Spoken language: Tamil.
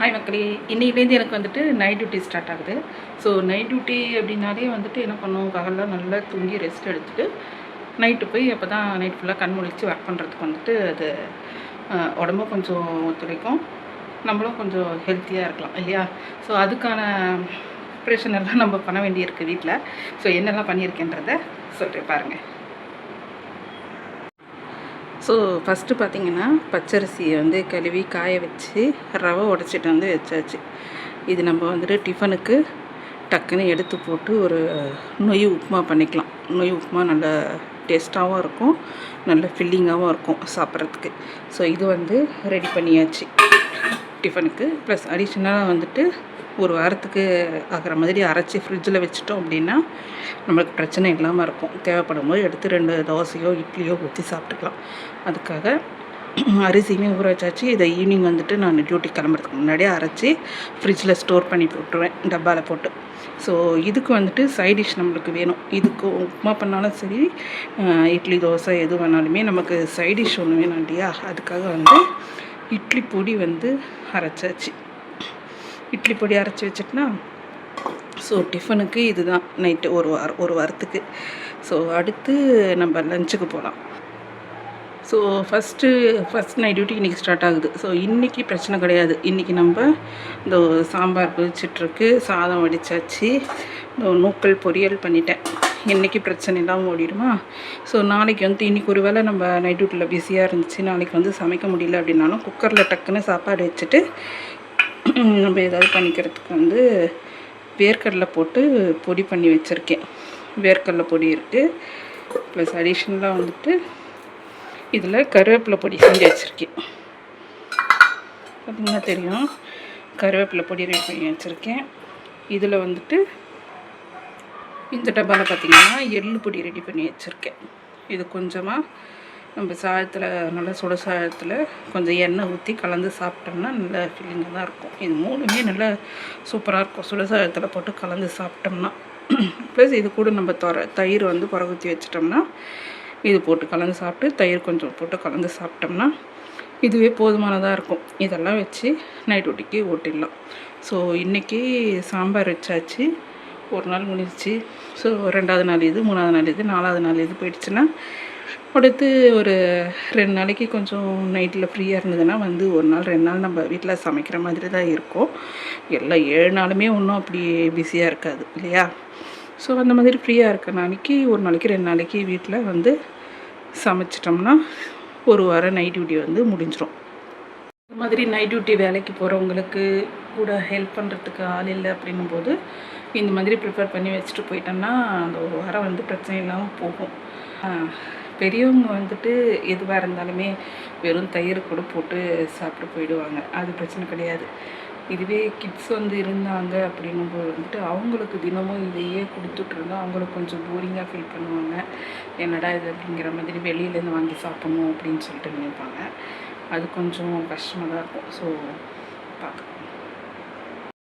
ஹாய் மக்களே, இன்னைக்குலேருந்து எனக்கு வந்துட்டு நைட் டியூட்டி ஸ்டார்ட் ஆகுது. ஸோ நைட் டியூட்டி அப்படின்னாலே வந்துட்டு என்ன பண்ணுவோம், பகல்லாம் நல்லா தூங்கி ரெஸ்ட் எடுத்துகிட்டு நைட்டு போய் அப்போ தான் நைட் ஃபுல்லாக கண் முழிச்சு ஒர்க் பண்ணுறதுக்கு வந்துட்டு அது உடம்பும் கொஞ்சம் ஒத்துழைக்கும், நம்மளும் கொஞ்சம் ஹெல்த்தியாக இருக்கலாம் இல்லையா. ஸோ அதுக்கான ப்ரிப்ரேஷன் எல்லாம் நம்ம பண்ண வேண்டியிருக்கு வீட்டில். ஸோ என்னெல்லாம் பண்ணியிருக்கேன்றதை சொல்கிறேன் பாருங்கள். ஸோ ஃபஸ்ட்டு பார்த்திங்கன்னா பச்சரிசியை வந்து கழுவி காய வச்சு ரவை உடச்சிட்டு வந்து வச்சாச்சு. இது நம்ம வந்துட்டு டிஃபனுக்கு டக்குன்னு எடுத்து போட்டு ஒரு நொய் உப்புமா பண்ணிக்கலாம். நொய் உப்புமா நல்ல டேஸ்ட்டாகவும் இருக்கும், நல்ல ஃபில்லிங்காகவும் இருக்கும் சாப்பிட்றதுக்கு. ஸோ இது வந்து ரெடி பண்ணியாச்சு டிஃபனுக்கு. ப்ளஸ் அடிஷ்னலாக வந்துட்டு ஒரு வாரத்துக்கு ஆகிற மாதிரி அரைச்சி ஃப்ரிட்ஜில் வச்சுட்டோம் அப்படின்னா நம்மளுக்கு பிரச்சனை இல்லாமல் இருக்கும். தேவைப்படும் போது எடுத்து 2 தோசையோ இட்லியோ ஊற்றி சாப்பிட்டுக்கலாம். அதுக்காக அரிசியுமே ஊற வச்சாச்சு. இதை ஈவினிங் வந்துட்டு நான் டியூட்டி கிளம்புறதுக்கு முன்னாடியே அரைச்சி ஃப்ரிட்ஜில் ஸ்டோர் பண்ணி போட்டுருவேன் டப்பாவில் போட்டு. ஸோ இதுக்கு வந்துட்டு சைட் டிஷ் நம்மளுக்கு வேணும். இதுக்கு உப்புமா பண்ணாலும் சரி, இட்லி தோசை எது வேணாலுமே நமக்கு சைட் டிஷ் ஒன்று வேணும் இல்லையா. அதுக்காக வந்து இட்லி பொடி வந்து அரைச்சாச்சு. இட்லி பொடி அரைச்சி வச்சுட்டுனா ஸோ டிஃபனுக்கு இதுதான் நைட்டு ஒரு வாரத்துக்கு. ஸோ அடுத்து நம்ம லஞ்சுக்கு போகலாம். ஸோ ஃபஸ்ட் நைட் டியூட்டி இன்றைக்கி ஸ்டார்ட் ஆகுது. ஸோ இன்றைக்கி பிரச்சனை கிடையாது. இன்றைக்கி நம்ம இந்த சாம்பார் கொதிச்சிட்ருக்கு, சாதம் வடித்தாச்சு, இந்த நூக்கல் பொரியல் பண்ணிட்டேன். இன்றைக்கி பிரச்சனை இல்லாமல் ஓடிடுமா. ஸோ நாளைக்கு வந்து இன்றைக்கி ஒரு வேளை நம்ம நைட் டியூட்டியில் பிஸியாக இருந்துச்சு, நாளைக்கு வந்து சமைக்க முடியல அப்படின்னாலும் குக்கரில் டக்குன்னு சாப்பாடு வச்சுட்டு நம்ம ஏதாவது பண்ணிக்கிறதுக்கு வந்து வேர்க்கடலை போட்டு பொடி பண்ணி வச்சுருக்கேன். வேர்க்கடலை பொடி இருக்குது. ப்ளஸ் அடிஷ்னலாக வந்துட்டு இதில் கருவேப்பிலை பொடி செஞ்சு வச்சுருக்கேன். பார்த்திங்கன்னா தெரியும், கருவேப்பிலை பொடி ரெடி பண்ணி வச்சுருக்கேன். இதில் வந்துட்டு இந்த டப்பாவில் பார்த்திங்கன்னா எள்ளு பொடி ரெடி பண்ணி வச்சுருக்கேன். இது கொஞ்சமாக நம்ம சாதத்தில், நல்லா சுட சாதத்தில் கொஞ்சம் எண்ணெய் ஊற்றி கலந்து சாப்பிட்டோம்னா நல்ல ஃபீலிங்காக தான் இருக்கும். இது 3மே நல்லா சூப்பராக இருக்கும் சுட சாதத்தில் போட்டு கலந்து சாப்பிட்டோம்னா. ப்ளஸ் இது கூட நம்ம தயிர் வந்து புறகுத்தி வச்சிட்டோம்னா இது போட்டு கலந்து சாப்பிட்டு தயிர் கொஞ்சம் போட்டு கலந்து சாப்பிட்டோம்னா இதுவே போதுமானதாக இருக்கும். இதெல்லாம் வச்சு நைட் டியூட்டிக்கு ஓட்டிடலாம். ஸோ இன்றைக்கி சாம்பார் வச்சாச்சு, ஒரு நாள் முடிஞ்சிச்சு. ஸோ 2வது நாள் இது, 3வது நாள் இது, 4வது நாள் இது போயிடுச்சுன்னா அடுத்து ஒரு 2 நாளைக்கு கொஞ்சம் நைட்டில் ஃப்ரீயாக இருந்ததுன்னா வந்து 1 நாள் 2 நாள் நம்ம வீட்டில் சமைக்கிற மாதிரி தான் இருக்கும். எல்லாம் 7 நாளுமே ஒன்றும் அப்படி பிஸியாக இருக்காது இல்லையா. ஸோ அந்த மாதிரி ஃப்ரீயாக இருக்க நாளைக்கு 1 நாளைக்கு 2 நாளைக்கு வீட்டில் வந்து சமைச்சிட்டோம்னா ஒரு வாரம் நைட் டியூட்டி வந்து முடிஞ்சிடும். இந்த மாதிரி நைட் டியூட்டி வேலைக்கு போகிறவங்களுக்கு கூட ஹெல்ப் பண்ணுறதுக்கு ஆள் இல்லை அப்படின்னும் போது இந்த மாதிரி ப்ரிப்பேர் பண்ணி வச்சுட்டு போயிட்டோம்னா அந்த ஒரு வாரம் வந்து பிரச்சனை இல்லாமல் போகும். பெரியவங்க வந்துட்டு எதுவாக இருந்தாலுமே வெறும் தயிர் கூட போட்டு சாப்பிட்டு போயிடுவாங்க, அது பிரச்சனை கிடையாது. இதுவே கிட்ஸ் வந்து இருந்தாங்க அப்படின்னும்போது வந்துட்டு அவங்களுக்கு தினமும் இதையே கொடுத்துட்ருந்தோம், அவங்களுக்கு கொஞ்சம் போரிங்காக ஃபீல் பண்ணுவாங்க. என்னடா இது அப்படிங்கிற மாதிரி வெளியிலேருந்து வாங்கி சாப்பிட்ணும் அப்படின்னு சொல்லிட்டு நினைப்பாங்க. அது கொஞ்சம் கஷ்டமாக தான் இருக்கும். ஸோ பார்க்க